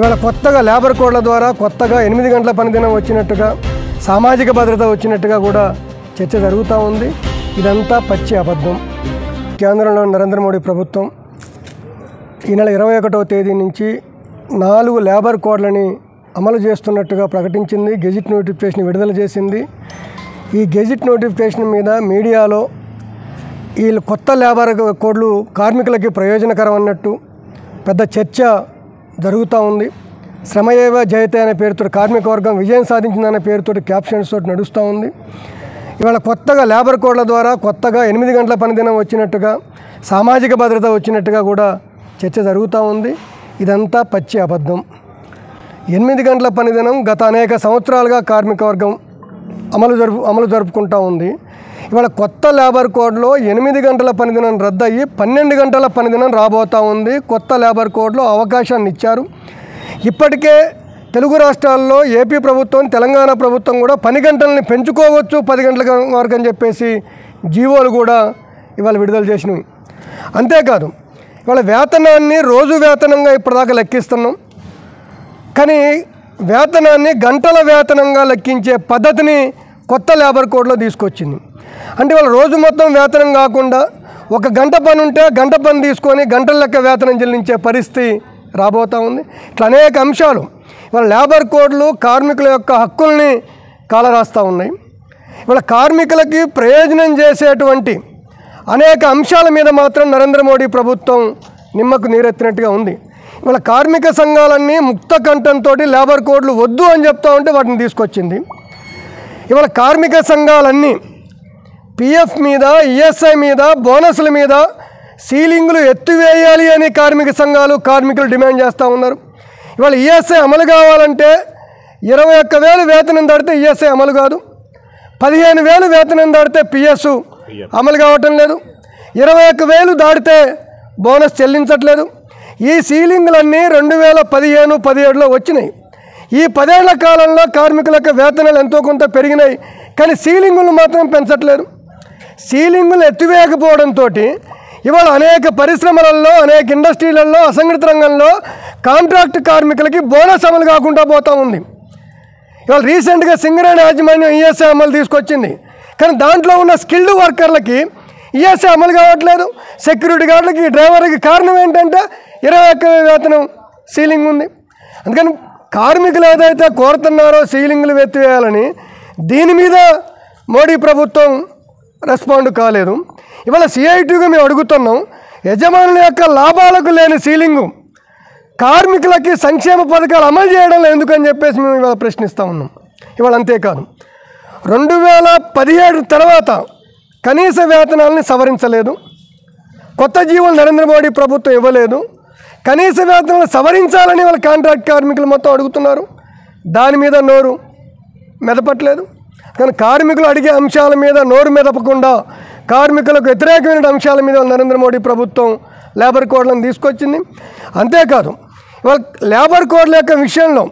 ఇవాళ కొత్తగా లేబర్ కోడ్ల ద్వారా కొత్తగా 8 గంటల పనిదినం వచ్చినట్టుగా సామాజిక భద్రత వచ్చినట్టుగా కూడా చర్చ జరుగుతూ ఉంది. ఇదంతా పచ్చి అబద్ధం. కేంద్రంలో నరేంద్ర మోడీ ప్రభుత్వం ఈ నెల 21వ తేదీ నుంచి 4 లేబర్ కోడ్లని అమలు చేస్తున్నట్టుగా ప్రకటించింది. గెజిట్ నోటిఫికేషన్ విడుదల చేసింది. ఈ గెజిట్ నోటిఫికేషన్ మీద మీడియాలో వీళ్ళు కొత్త లేబర్ కోడ్లు కార్మికులకి ప్రయోజనకరం అన్నట్టు పెద్ద చర్చ జరుగుతూ ఉంది. శ్రమయేవ జయతే అనే పేరుతో కార్మిక వర్గం విజయం సాధించిందనే పేరుతో క్యాప్షన్స్ తోటి నడుస్తూ ఉంది. ఇవాళ కొత్తగా లేబర్ కోడ్ల ద్వారా కొత్తగా 8 గంటల పనిదినం వచ్చినట్టుగా సామాజిక భద్రత వచ్చినట్టుగా కూడా చర్చ జరుగుతూ ఉంది. ఇదంతా పచ్చి అబద్ధం. 8 గంటల పనిదినం గత అనేక సంవత్సరాలుగా కార్మిక వర్గం అమలు జరుపుకుంటూ ఉంది. ఇవాళ కొత్త లేబర్ కోడ్లో 8 గంటల పనిదినం రద్దయ్యి 12 గంటల పనిదినం రాబోతూ ఉంది. కొత్త లేబర్ కోడ్లో అవకాశాన్ని ఇచ్చారు. ఇప్పటికే తెలుగు రాష్ట్రాల్లో ఏపీ ప్రభుత్వం తెలంగాణ ప్రభుత్వం కూడా పని గంటలని పెంచుకోవచ్చు 10 గంటల వరకు అని చెప్పేసి జీవోలు కూడా ఇవాళ విడుదల చేసినవి. అంతేకాదు ఇవాళ వేతనాన్ని రోజు వేతనంగా ఇప్పటిదాకా లెక్కిస్తున్నాం. కానీ వేతనాన్ని గంటల వేతనంగా లెక్కించే పద్ధతిని కొత్త లేబర్ కోడ్లో తీసుకొచ్చింది. అంటే వాళ్ళు రోజు మొత్తం వేతనం కాకుండా ఒక గంట పని ఉంటే గంట పని తీసుకొని గంటల లెక్క వేతనం చెల్లించే పరిస్థితి రాబోతూ ఉంది. ఇట్లా అనేక అంశాలు ఇవాళ లేబర్ కోడ్లు కార్మికుల యొక్క హక్కుల్ని కాలరాస్తూ ఉన్నాయి. ఇవాళ కార్మికులకి ప్రయోజనం చేసేటువంటి అనేక అంశాల మీద మాత్రం నరేంద్ర మోడీ ప్రభుత్వం నిమ్మకు నీరెత్తినట్టుగా ఉంది. ఇవాళ కార్మిక సంఘాలన్నీ ముక్త కంఠంతో లేబర్ కోడ్లు వద్దు అని చెప్తా ఉంటే వాటిని తీసుకొచ్చింది. ఇవాళ కార్మిక సంఘాలన్నీ పిఎఫ్ మీద ఈఎస్ఐ మీద బోనస్ల మీద సీలింగులు ఎత్తివేయాలి అని కార్మిక సంఘాలు కార్మికులు డిమాండ్ చేస్తూ ఉన్నారు. ఇవాళ ఈఎస్ఐ అమలు కావాలంటే 21,000 వేతనం దాటితే ఈఎస్ఐ అమలు కాదు. 15,000 వేతనం దాటితే పిఎస్ అమలు కావటం లేదు. 21,000 దాటితే బోనస్ చెల్లించట్లేదు. ఈ సీలింగులన్నీ 2015-17లో వచ్చినాయి. ఈ 10 ఏళ్ల కాలంలో కార్మికులకు వేతనాలు ఎంతో కొంత పెరిగినాయి. కానీ సీలింగులు మాత్రం పెంచట్లేదు. సీలింగులు ఎత్తివేయకపోవడంతో ఇవాళ అనేక పరిశ్రమలలో అనేక ఇండస్ట్రీలలో అసంఘటిత రంగంలో కాంట్రాక్ట్ కార్మికులకి బోనస్ అమలు కాకుండా పోతూ ఉంది. ఇవాళ రీసెంట్గా సింగరేణి యాజమాన్యం ఈఎస్ఐ అమలు తీసుకొచ్చింది. కానీ దాంట్లో ఉన్న స్కిల్డ్ వర్కర్లకి ఈఎస్ఐ అమలు కావట్లేదు. సెక్యూరిటీ గార్డులకి డ్రైవర్లకి కారణం ఏంటంటే 21,000 వేతనం సీలింగ్ ఉంది. అందుకని కార్మికులు ఏదైతే కోరుతున్నారో సీలింగులు ఎత్తివేయాలని దీని మీద మోడీ ప్రభుత్వం రెస్పాండ్ కాలేదు. ఇవాళ సిఐటిగా మేము అడుగుతున్నాం, యజమానుల యొక్క లాభాలకు లేని సీలింగు కార్మికులకి సంక్షేమ పథకాలు అమలు చేయడంలో ఎందుకని చెప్పేసి మేము ఇవాళ ప్రశ్నిస్తూ ఉన్నాం. ఇవాళ అంతేకాదు 2017 తర్వాత కనీస వేతనాలని సవరించలేదు. కొత్త జీవోలు నరేంద్ర మోడీ ప్రభుత్వం ఇవ్వలేదు. కనీస వేతనాలు సవరించాలని వాళ్ళ కాంట్రాక్ట్ కార్మికులు మొత్తం అడుగుతున్నారు. దాని మీద నోరు మెదపట్లేదు. కానీ కార్మికులు అడిగే అంశాల మీద నోరు మెదపకుండా కార్మికులకు వ్యతిరేకమైన అంశాల మీద నరేంద్ర మోడీ ప్రభుత్వం లేబర్ కోడ్లను తీసుకొచ్చింది. అంతేకాదు ఇవాళ లేబర్ కోడ్ల యొక్క విషయంలో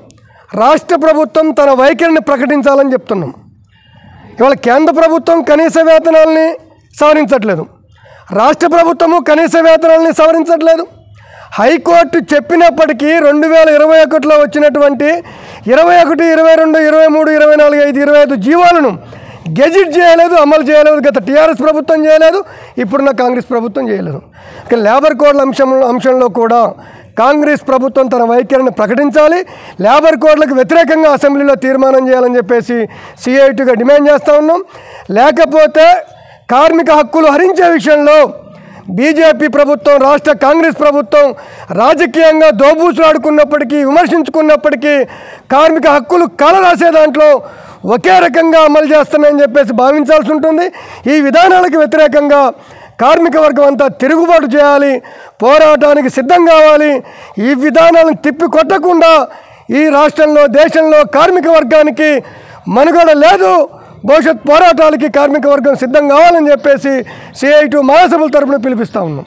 రాష్ట్ర ప్రభుత్వం తన వైఖరిని ప్రకటించాలని చెప్తున్నాం. ఇవాళ కేంద్ర ప్రభుత్వం కనీస వేతనాలని సవరించట్లేదు. రాష్ట్ర ప్రభుత్వము కనీస వేతనాలని సవరించట్లేదు. హైకోర్టు చెప్పినప్పటికీ 2021లో వచ్చినటువంటి 21, 22, 23, 24, 5, 25 జీవోలను గెజిట్ చేయలేదు, అమలు చేయలేదు. గత టీఆర్ఎస్ ప్రభుత్వం చేయలేదు, ఇప్పుడున్న కాంగ్రెస్ ప్రభుత్వం చేయలేదు. లేబర్ కోడ్ల అంశంలో కూడా కాంగ్రెస్ ప్రభుత్వం తన వైఖరిని ప్రకటించాలి. లేబర్ కోడ్లకు వ్యతిరేకంగా అసెంబ్లీలో తీర్మానం చేయాలని చెప్పేసి సిఐటిగా డిమాండ్ చేస్తూ ఉన్నాం. లేకపోతే కార్మిక హక్కులు హరించే విషయంలో బీజేపీ ప్రభుత్వం రాష్ట్ర కాంగ్రెస్ ప్రభుత్వం రాజకీయంగా దోబూచులాడుకున్నప్పటికీ విమర్శించుకున్నప్పటికీ కార్మిక హక్కులు కాలరాసే దాంట్లో ఒకే రకంగా అమలు చేస్తున్నాయని చెప్పేసి భావించాల్సి ఉంటుంది. ఈ విధానాలకు వ్యతిరేకంగా కార్మిక వర్గం అంతా తిరుగుబాటు చేయాలి, పోరాటానికి సిద్ధం కావాలి. ఈ విధానాలను తిప్పికొట్టకుండా ఈ రాష్ట్రంలో దేశంలో కార్మిక వర్గానికి మనుగడ లేదు. భవిష్యత్ పోరాటాలకి కార్మిక వర్గం సిద్ధం కావాలని చెప్పేసి సిఐటి మహాసభల తరపున పిలిపిస్తూ ఉన్నాం.